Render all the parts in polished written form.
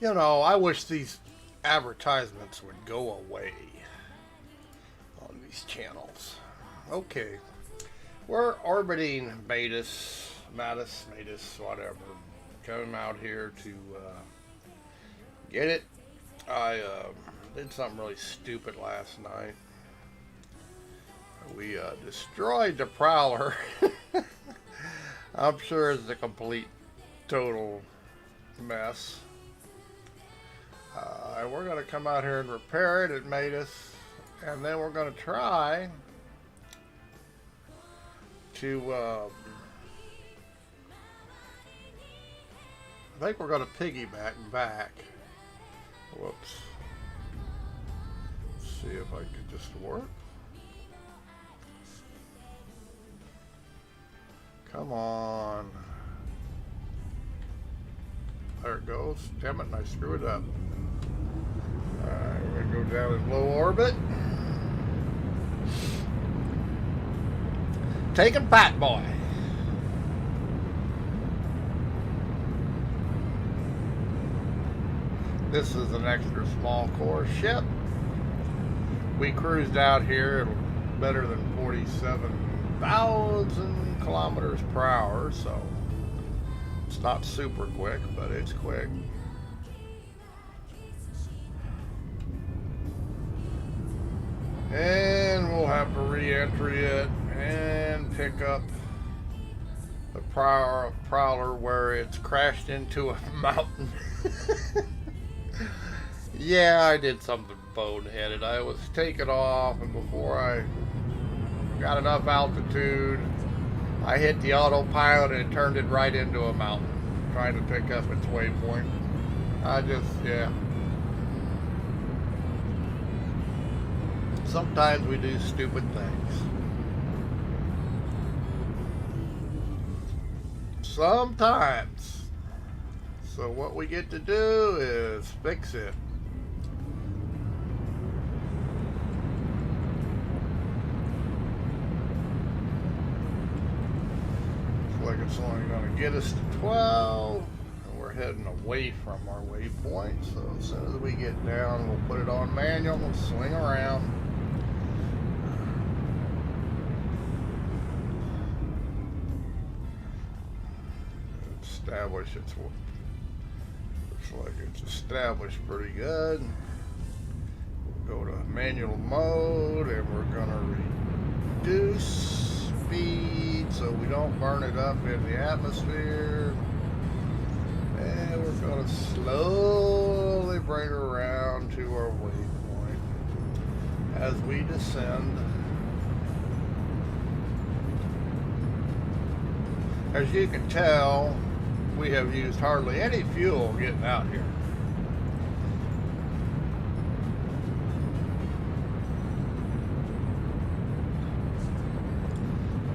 You know, I wish these advertisements would go away on these channels. Okay, we're orbiting Matus, whatever. Coming out here to get it. I did something really stupid last night. We destroyed the Prowler. I'm sure it's a complete, total mess. And we're going to come out here and repair it. It made us. And then we're going to try to... I think we're going to piggyback back. Whoops. Let's see if I can just work. Come on. There it goes. Damn it, and I screwed it up. Alright, we're going to go down in low orbit. Taking Pat Boy. This is an extra small core ship. We cruised out here at better than 47,000 kilometers per hour, so it's not super quick, but it's quick. And we'll have to re-entry it and pick up the Prowler where it's crashed into a mountain. Yeah, I did something boneheaded. I was taking off, and before I got enough altitude, I hit the autopilot and it turned it right into a mountain, trying to pick up its waypoint. Yeah. Sometimes we do stupid things. Sometimes. So what we get to do is fix it. Looks like it's only going to get us to 12. And we're heading away from our waypoint. So as soon as we get down, we'll put it on manual and swing around. Establish its work. Looks like it's established pretty good. We'll go to manual mode and we're gonna reduce speed so we don't burn it up in the atmosphere. And we're gonna slowly bring her around to our waypoint as we descend. As you can tell, we have used hardly any fuel getting out here.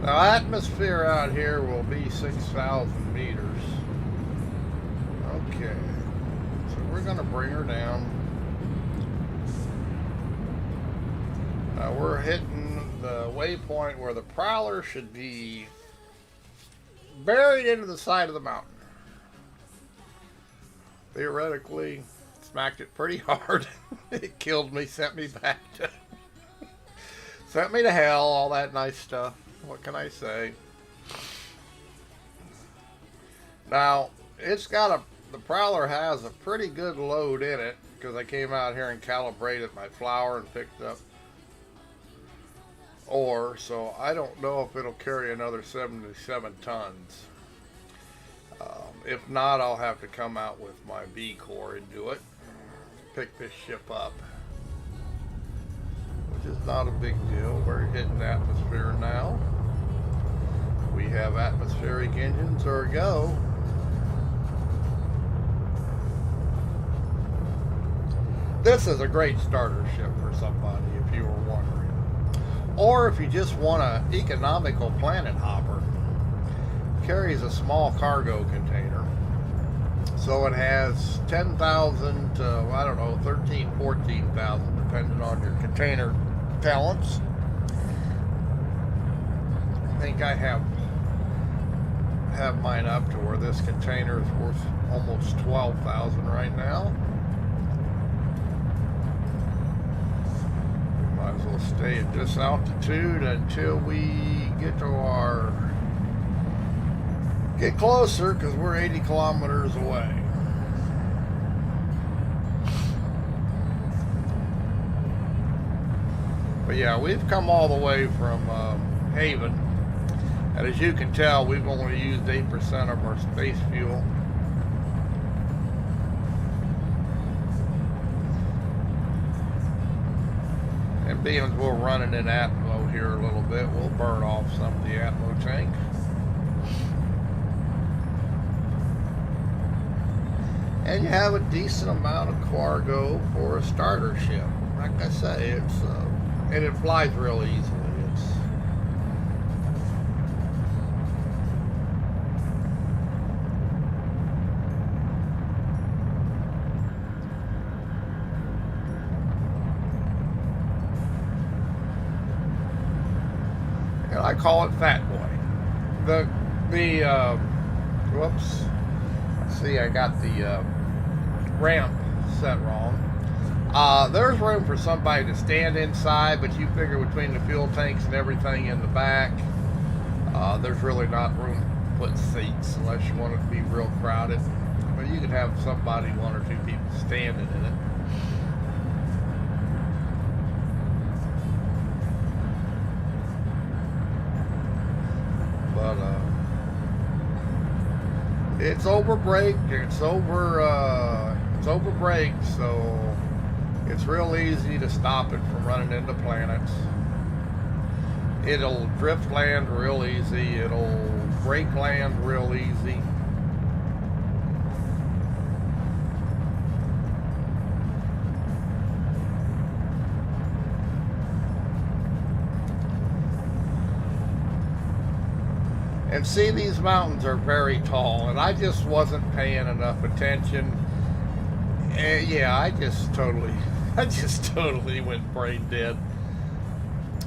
Now, atmosphere out here will be 6,000 meters. Okay, so we're going to bring her down. Now we're hitting the waypoint where the Prowler should be buried into the side of the mountain. Theoretically, smacked it pretty hard. It killed me, sent me back to sent me to hell, all that nice stuff. What can I say? Now, the Prowler has a pretty good load in it because I came out here and calibrated my flour and picked up ore, so I don't know if it'll carry another 77 tons. If not, I'll have to come out with my B core and do it. Pick this ship up. Which is not a big deal. We're hitting atmosphere now. We have atmospheric engines or go. This is a great starter ship for somebody if you were wondering. Or if you just want an economical planet hopper. Carries a small cargo container, so it has 10,000 to, I don't know, 13, 14,000 depending on your container talents. I think I have have mine up to where this container is worth almost $12,000 right now. We might as well stay at this altitude until we get closer, because we're 80 kilometers away. But yeah, we've come all the way from Haven, and as you can tell, we've only used 8% of our space fuel. And being as we're running in Eychimo here a little bit, we'll burn off some of the Eychimo tank. And you have a decent amount of cargo for a starter ship. Like I say, it's and it flies real easily. And I call it Fat Boy. Whoops. See, I got the ramp set wrong. There's room for somebody to stand inside, but you figure between the fuel tanks and everything in the back, there's really not room to put seats unless you want it to be real crowded. But you could have somebody, one or two people standing in it. But it's over braked, it's over braked, so it's real easy to stop it from running into planets. It'll drift land real easy. It'll brake land real easy. And see, these mountains are very tall, and I just wasn't paying enough attention. And yeah, I just totally went brain dead.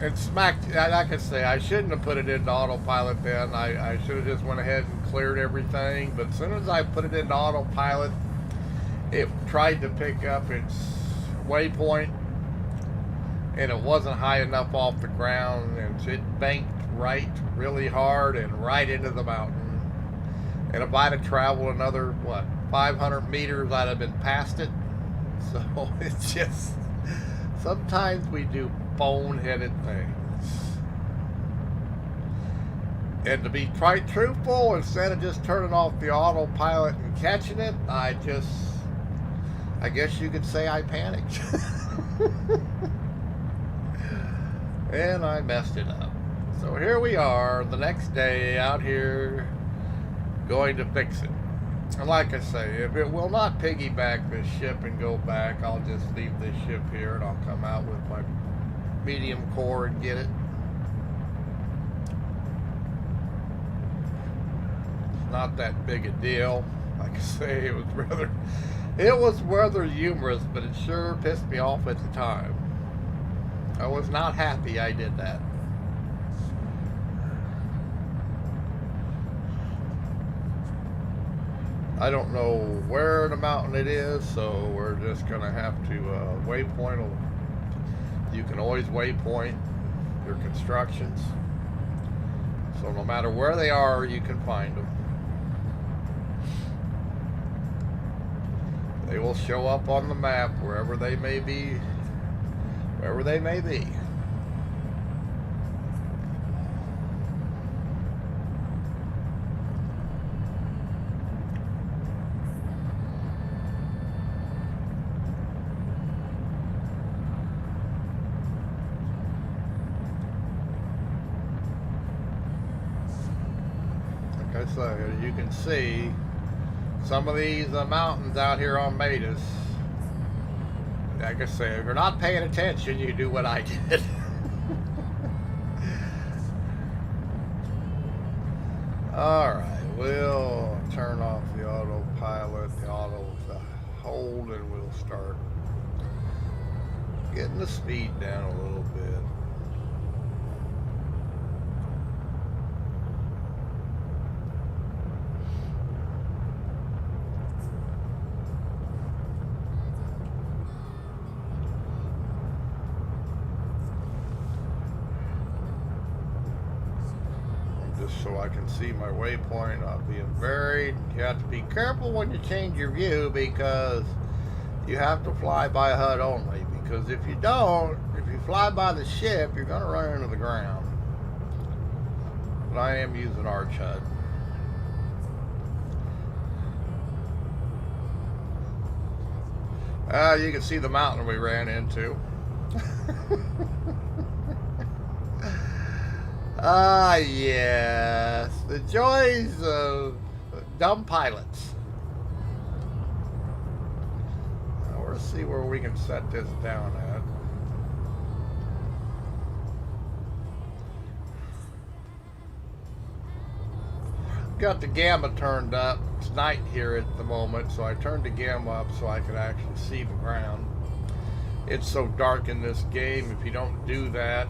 And smacked, like I say, I shouldn't have put it into autopilot then. I should have just went ahead and cleared everything. But as soon as I put it into autopilot, it tried to pick up its waypoint, and it wasn't high enough off the ground, and it banked right really hard and right into the mountain. And if I'd have traveled another, 500 meters, I'd have been past it. So it's just, sometimes we do boneheaded things. And to be quite truthful, instead of just turning off the autopilot and catching it, I guess you could say I panicked. And I messed it up. So here we are, the next day, out here, going to fix it. And like I say, if it will not piggyback this ship and go back, I'll just leave this ship here and I'll come out with my medium core and get it. It's not that big a deal. Like I say, it was rather humorous, but it sure pissed me off at the time. I was not happy I did that. I don't know where in the mountain it is, so we're just going to have to waypoint. You can always waypoint your constructions. So no matter where they are, you can find them. They will show up on the map wherever they may be. Wherever they may be. So you can see some of these mountains out here on Matus. Like I say, if you're not paying attention, you do what I did. Alright, we'll turn off the autopilot, the hold, and we'll start getting the speed down a little bit. so I can see my waypoint not being buried. You have to be careful when you change your view because you have to fly by HUD only. Because if you don't, if you fly by the ship, you're going to run into the ground. But I am using Arch HUD. You can see the mountain we ran into. Yes. The joys of dumb pilots. Now, let's see where we can set this down at. Got the gamma turned up. It's night here at the moment, so I turned the gamma up so I could actually see the ground. It's so dark in this game, if you don't do that,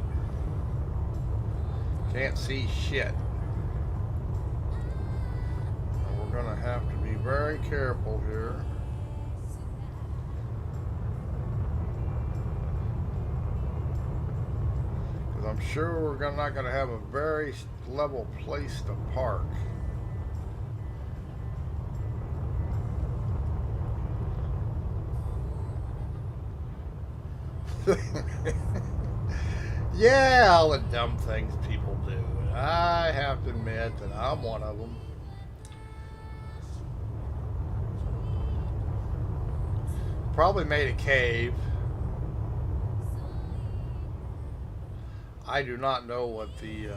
can't see shit. We're gonna have to be very careful here. Because I'm sure we're not gonna have a very level place to park. Yeah, all the dumb things people do. I have to admit that I'm one of them. Probably made a cave. I do not know what the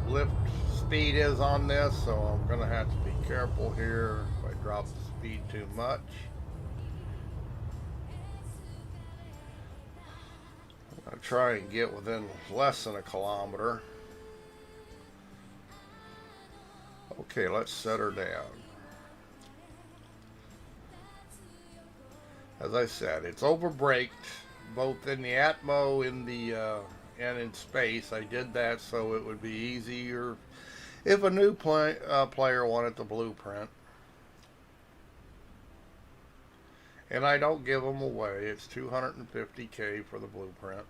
lift speed is on this, so I'm going to have to be careful here if I drop the speed too much. I'll try and get within less than a kilometer. Okay, let's set her down. As I said, it's overbraked both in the Eychimo and in space. I did that so it would be easier if a new player wanted the blueprint. And I don't give them away. It's $250K for the blueprint.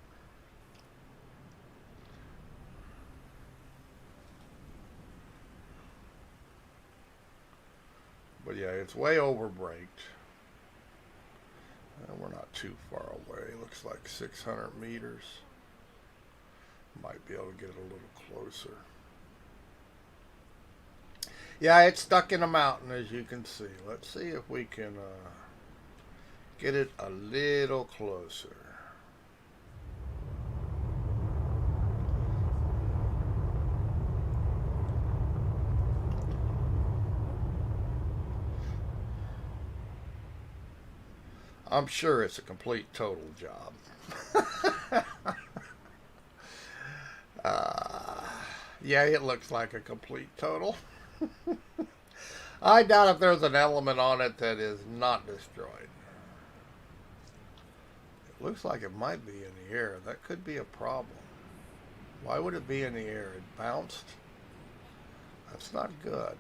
But yeah, it's way overbraked. We're not too far away. Looks like 600 meters. Might be able to get a little closer. Yeah, it's stuck in a mountain, as you can see. Let's see if we can get it a little closer. I'm sure it's a complete total job. Yeah, it looks like a complete total. I doubt if there's an element on it that is not destroyed. It looks like it might be in the air. That could be a problem. Why would it be in the air? It bounced? That's not good.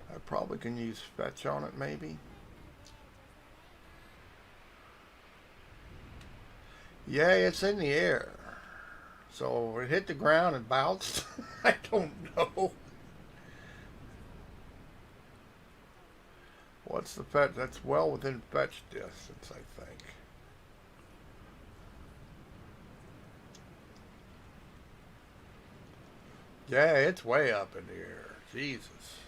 I probably can use fetch on it, maybe. Yeah, it's in the air. So it hit the ground and bounced. I don't know. What's the fetch? That's well within fetch distance, I think. Yeah, it's way up in the air. Jesus.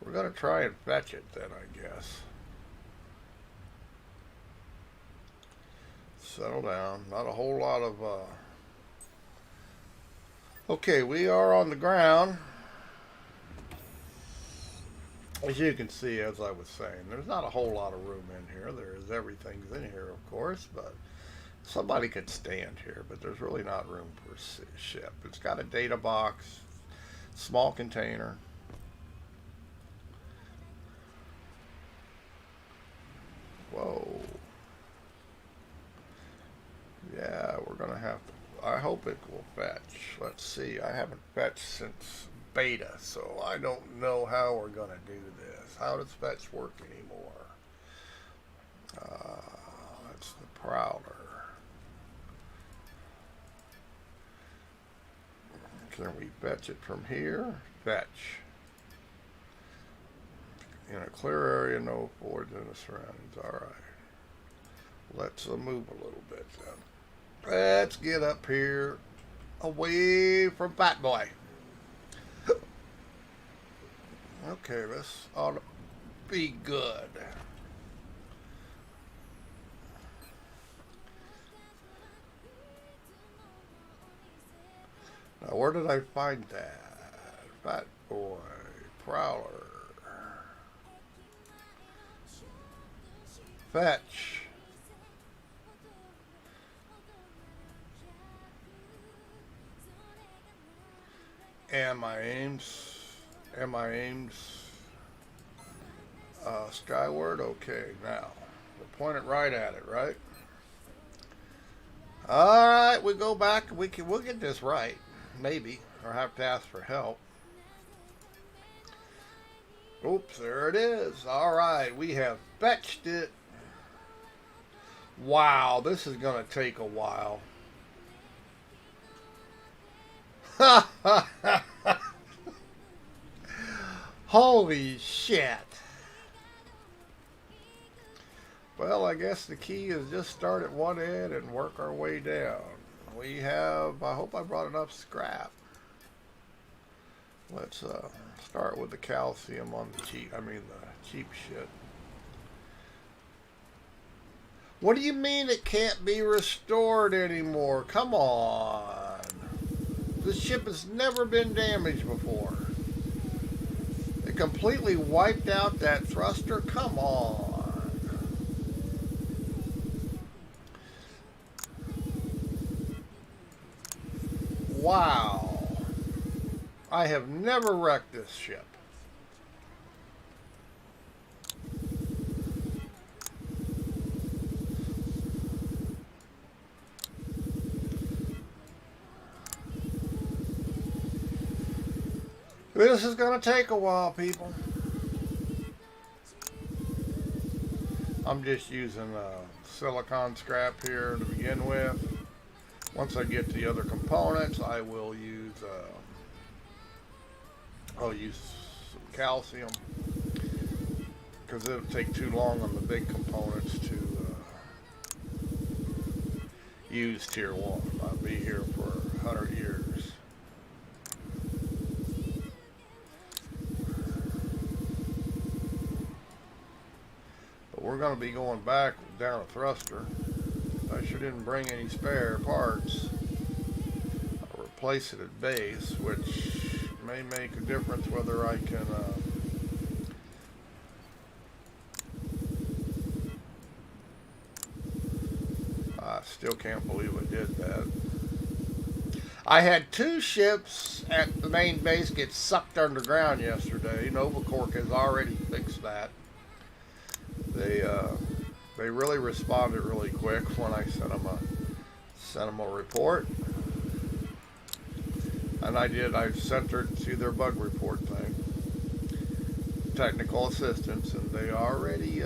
We're going to try and fetch it then, I guess. Settle down. Not a whole lot of... Okay, we are on the ground. As you can see, as I was saying, there's not a whole lot of room in here. There's everything's in here, of course, but somebody could stand here, but there's really not room for a ship. It's got a data box, small container. Whoa. Yeah, we're going to have to... I hope it will fetch. Let's see. I haven't fetched since beta, so I don't know how we're going to do this. How does fetch work anymore? That's the Prowler. Can we fetch it from here? Fetch. In a clear area, no voids in the surroundings. Alright. Let's move a little bit then. Let's get up here away from Fat Boy. Okay, this ought to be good. Now, where did I find that? Fat Boy, Prowler. Fetch. And my aims skyward. Okay, now we'll point it right at it, right? All right, we go back. We'll get this right, maybe, or have to ask for help. Oops, there it is. All right, we have fetched it. Wow, this is gonna take a while. Holy shit. Well, I guess the key is just start at one end and work our way down. We have, I hope I brought enough scrap. Let's start with the calcium on the cheap, the cheap shit. What do you mean it can't be restored anymore? Come on. This ship has never been damaged before. It completely wiped out that thruster? Come on. Wow. I have never wrecked this ship. This is going to take a while, people. I'm just using silicon scrap here to begin with. Once I get the other components, I will use, I'll use some calcium, because it'll take too long on the big components to use tier 1. I'll be here for 100 years. But we're going to be going back down a thruster. I sure didn't bring any spare parts. I'll replace it at base, which may make a difference whether I can I still can't believe I did that. I had 2 ships at the main base get sucked underground yesterday. Novacork has already fixed that. They really responded really quick when I sent them a report. And I sent her to their bug report thing, technical assistance, and they already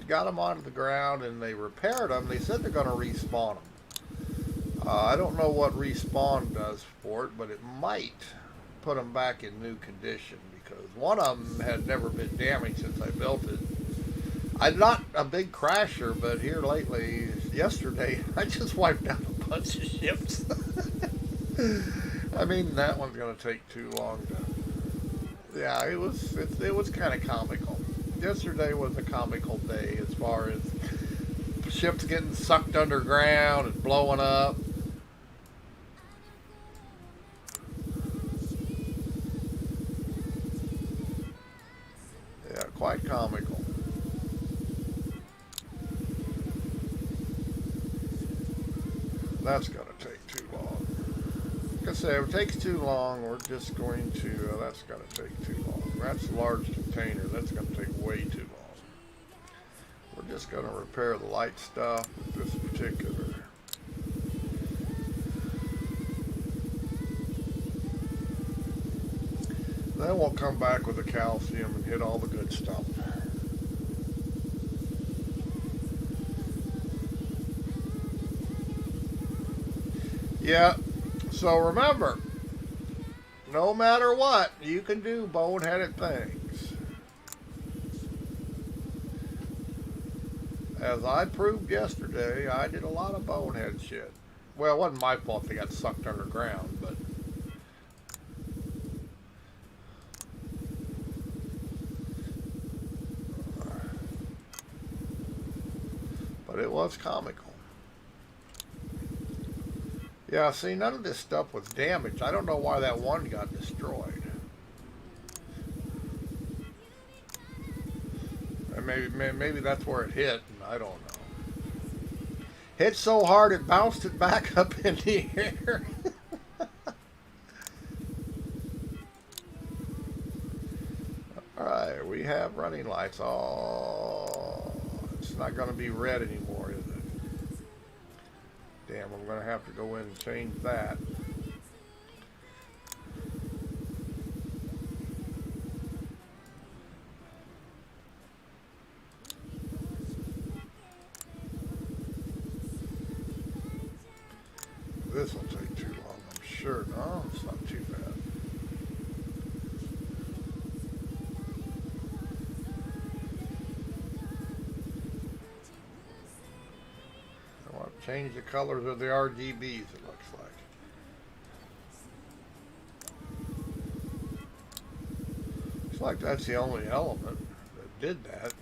got them onto the ground, and they repaired them. They said they're going to respawn them. I don't know what respawn does for it, but it might put them back in new condition, because one of them had never been damaged since I built it. I'm not a big crasher, but here lately, yesterday, I just wiped out a bunch of ships. That one's going to take too long to... Yeah, it was kind of comical. Yesterday was a comical day as far as ships getting sucked underground and blowing up. Yeah, quite comical. That's going to take too long. Like I say, if it takes too long, we're just going to, that's going to take too long. That's a large container. That's going to take way too long. We're just going to repair the light stuff with this particular. Then we'll come back with the calcium and hit all the good stuff. Yeah, So remember, no matter what, you can do boneheaded things. As I proved yesterday, I did a lot of bonehead shit. Well, it wasn't my fault they got sucked underground, but it was comical. Yeah, see, none of this stuff was damaged. I don't know why that one got destroyed. And maybe that's where it hit, and I don't know. Hit so hard it bounced it back up in the air. Alright, we have running lights. Oh, it's not going to be red anymore, is it? Damn, I'm going to have to go in and change that. This will take too long, I'm sure. No, it's not too bad. I want to change the colors of the RGBs, it looks like. Looks like that's the only element that did that.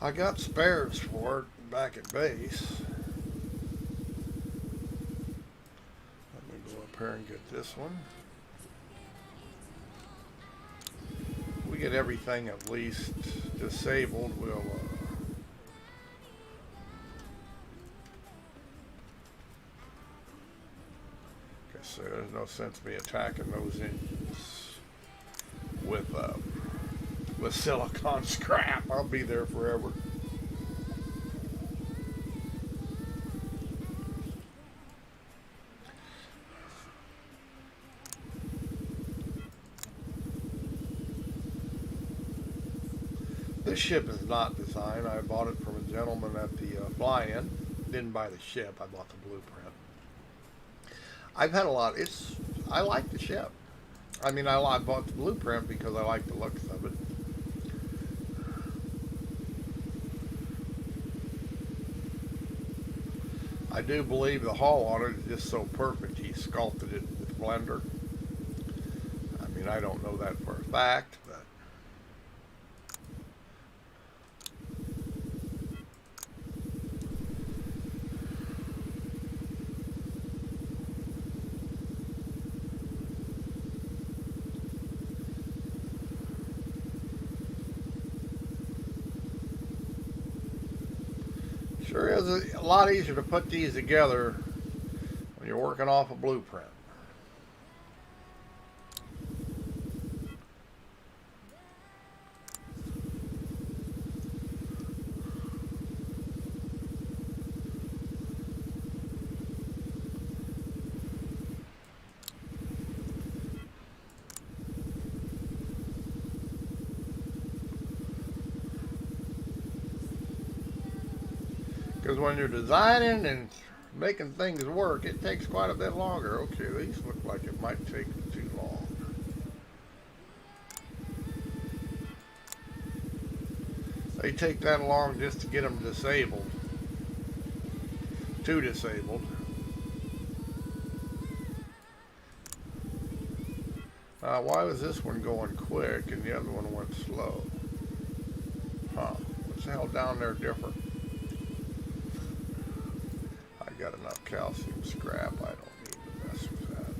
I got spares for it back at base. Let me go up here and get this one. We get everything at least disabled, we'll okay, so there's no sense me attacking those engines with silicon scrap. I'll be there forever. This ship is not designed. I bought it from a gentleman at the fly-in. Didn't buy the ship. I bought the blueprint. I've had a lot. I like the ship. I mean, I bought the blueprint because I like the looks of it. I do believe the hull on it is just so perfect. He sculpted it with Blender. I mean, I don't know that for a fact, but sure is a lot easier to put these together when you're working off a blueprint. Because when you're designing and making things work, it takes quite a bit longer. Okay, these look like it might take too long. They take that long just to get them disabled. Too disabled. Why was this one going quick and the other one went slow? Huh. What's the hell down there different? Got enough calcium scrap. I don't need to mess with that.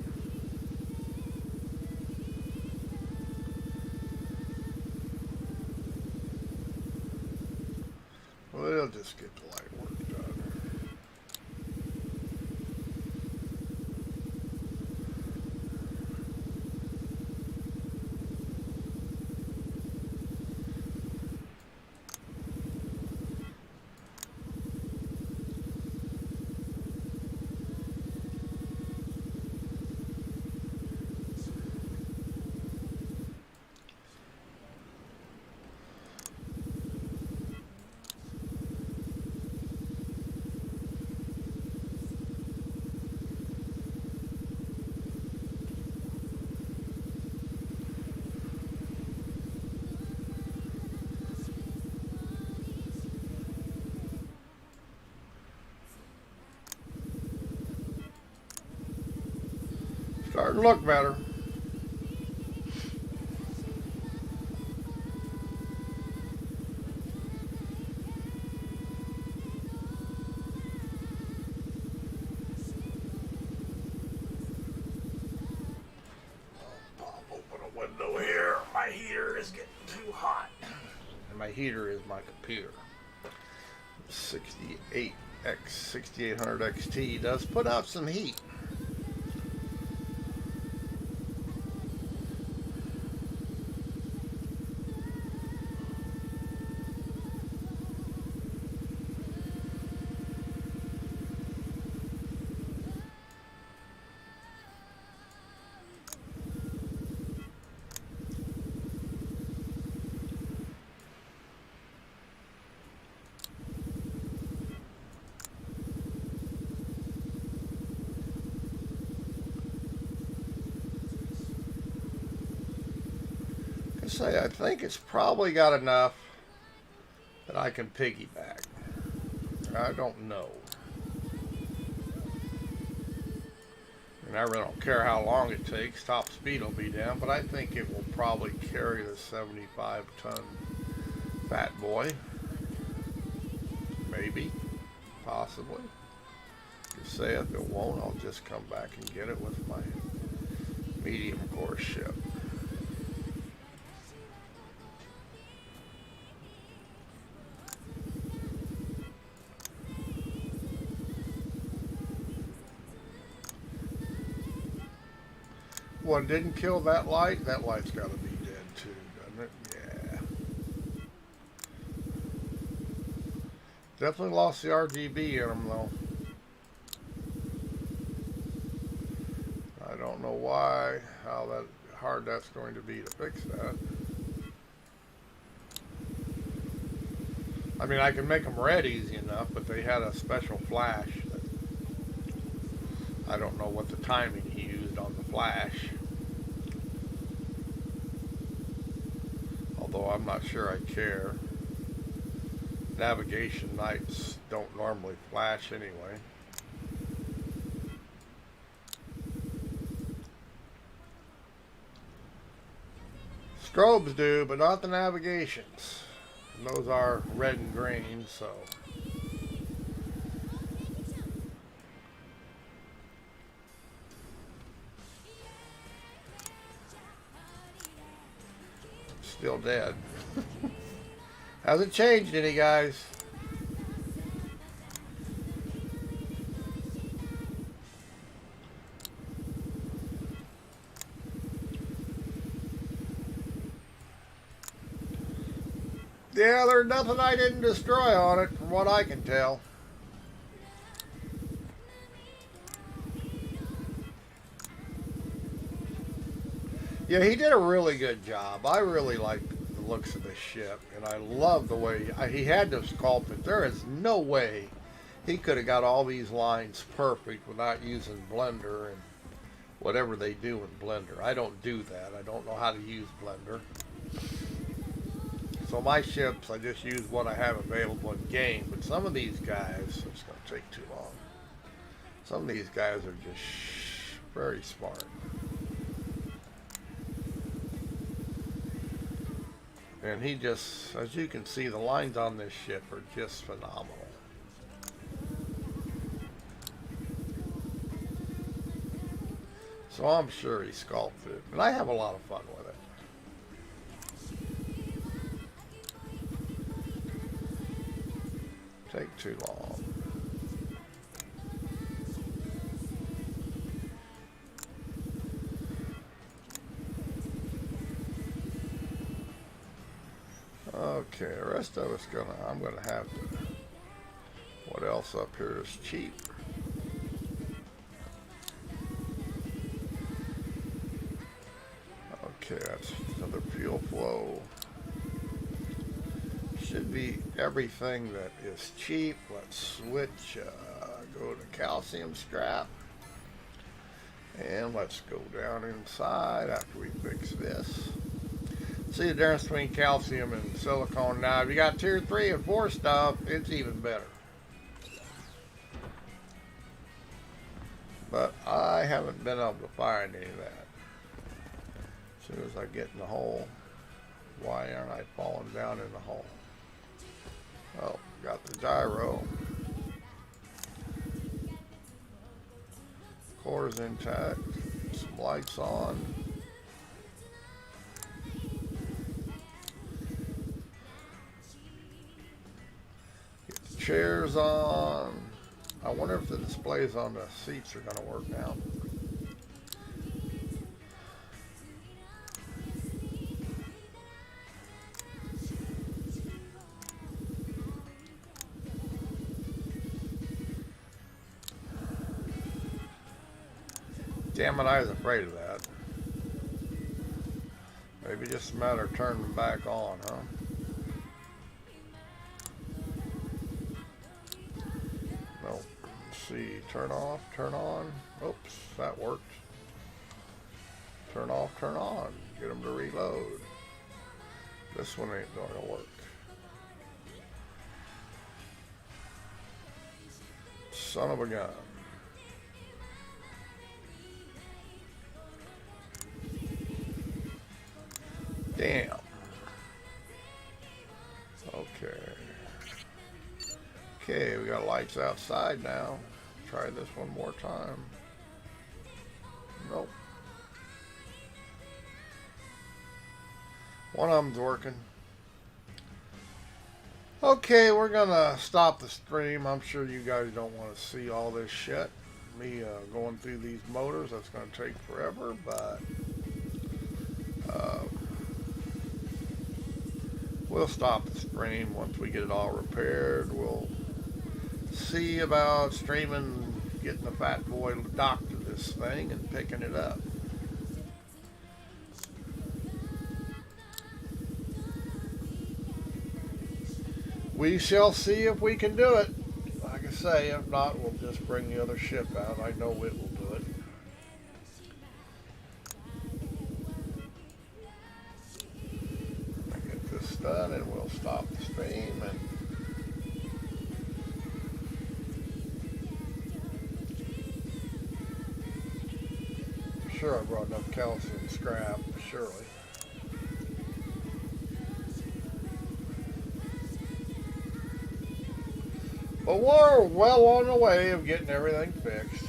Well, it'll just get the light work done. Starting to look better. Pop open a window here. My heater is getting too hot. And my heater is my computer. 6800 XT does put out some heat. I think it's probably got enough that I can piggyback. I don't know. And I really don't care how long it takes. Top speed will be down, but I think it will probably carry the 75-ton fat boy. Maybe. Possibly. If saith it won't, I'll just come back and get it with my medium course ship. What didn't kill that light? That light's got to be dead too, doesn't it? Yeah. Definitely lost the RGB in them though. I don't know why, how hard that's going to be to fix that. I mean, I can make them red easy enough, but they had a special flash that I don't know what the timing he used on the flash. Although I'm not sure I care. Navigation lights don't normally flash anyway. Strobes do, but not the navigations. And those are red and green, so. Still dead. Hasn't changed any, guys. Yeah, there's nothing I didn't destroy on it, from what I can tell. Yeah, he did a really good job. I really like the looks of this ship, and I love the way he had to sculpt it. There is no way he could have got all these lines perfect without using Blender and whatever they do in Blender. I don't do that. I don't know how to use Blender. So my ships, I just use what I have available in game. But some of these guys, it's going to take too long. Some of these guys are just very smart. And he just, as you can see, the lines on this ship are just phenomenal. So I'm sure he sculpted it. And I have a lot of fun with it. Take too long. Okay, the rest of us I'm gonna have to. What else up here is cheap? Okay, that's another fuel flow. Should be everything that is cheap. Let's switch, go to calcium scrap. And let's go down inside after we fix this. See the difference between calcium and silicone. Now, if you got tier 3 and 4 stuff, it's even better. But I haven't been able to find any of that. As soon as I get in the hole, why aren't I falling down in the hole? Oh, got the gyro. Core's intact. Some lights on. Get the chairs on. I wonder if the displays on the seats are going to work now. Damn it, I was afraid of that. Maybe just a matter of turning them back on, huh? No. Let's see. Turn off, turn on. Oops, that worked. Turn off, turn on. Get them to reload. This one ain't going to work. Son of a gun. Damn. Okay. Okay, we got lights outside now. Try this one more time. Nope. One of them's working. Okay, we're gonna stop the stream. I'm sure you guys don't want to see all this shit. Me going through these motors, that's gonna take forever, but we'll stop the stream once we get it all repaired. We'll see about streaming, getting the fat boy docked to this thing and picking it up. We shall see if we can do it. Like I say, if not, we'll just bring the other ship out. I know it will do it. Get this done and we'll stop the stream. And I'm sure I brought enough calcium scrap, surely. But we're well on the way of getting everything fixed.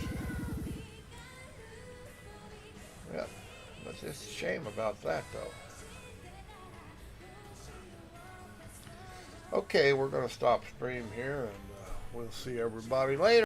Yep, that's just a shame about that, though. Okay, we're going to stop stream here, and we'll see everybody later.